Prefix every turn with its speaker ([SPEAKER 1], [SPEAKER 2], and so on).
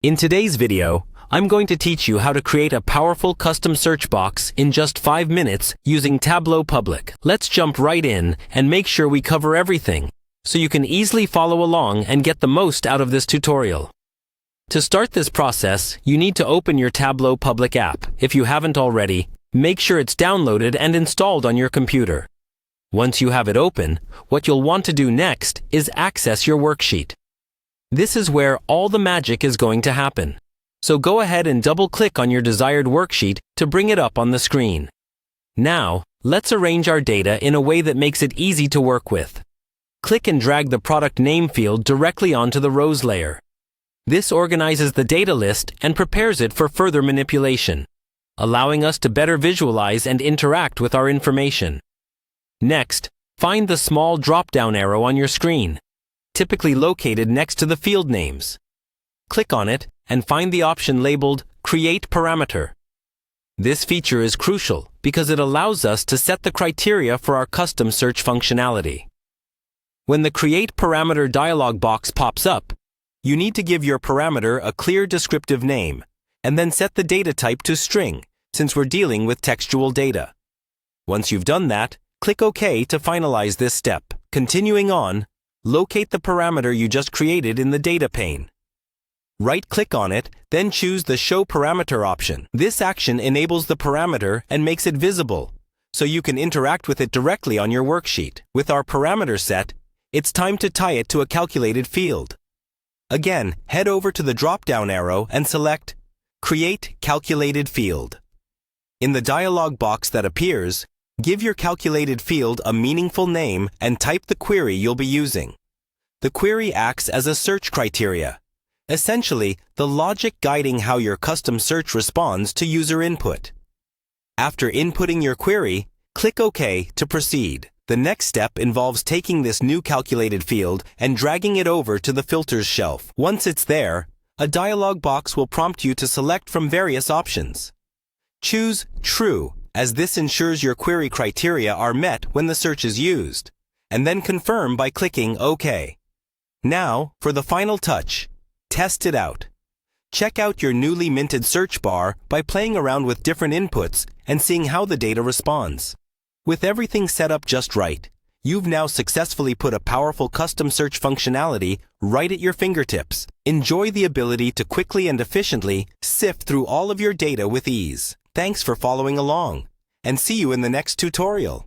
[SPEAKER 1] In today's video, I'm going to teach you how to create a powerful custom search box in just 5 minutes using Tableau Public. Let's jump right in and make sure we cover everything, so you can easily follow along and get the most out of this tutorial. To start this process, you need to open your Tableau Public app. If you haven't already, make sure it's downloaded and installed on your computer. Once you have it open, what you'll want to do next is access your worksheet. This is where all the magic is going to happen. So go ahead and double-click on your desired worksheet to bring it up on the screen. Now, let's arrange our data in a way that makes it easy to work with. Click and drag the product name field directly onto the rows layer. This organizes the data list and prepares it for further manipulation, allowing us to better visualize and interact with our information. Next, find the small drop-down arrow on your screen, typically located next to the field names. Click on it and find the option labeled Create Parameter. This feature is crucial because it allows us to set the criteria for our custom search functionality. When the Create Parameter dialog box pops up, you need to give your parameter a clear descriptive name and then set the data type to string, since we're dealing with textual data. Once you've done that, click OK to finalize this step. Continuing on, locate the parameter you just created in the data pane. Right-click on it, then choose the Show Parameter option. This action enables the parameter and makes it visible, so you can interact with it directly on your worksheet. With our parameter set, it's time to tie it to a calculated field. Again, head over to the drop-down arrow and select Create Calculated Field. In the dialog box that appears, give your calculated field a meaningful name and type the query you'll be using. The query acts as a search criteria, essentially the logic guiding how your custom search responds to user input. After inputting your query, click OK to proceed. The next step involves taking this new calculated field and dragging it over to the filters shelf. Once it's there, a dialog box will prompt you to select from various options. Choose True, as this ensures your query criteria are met when the search is used, and then confirm by clicking OK. Now, for the final touch, test it out. Check out your newly minted search bar by playing around with different inputs and seeing how the data responds. With everything set up just right, you've now successfully put a powerful custom search functionality right at your fingertips. Enjoy the ability to quickly and efficiently sift through all of your data with ease. Thanks for following along, and see you in the next tutorial.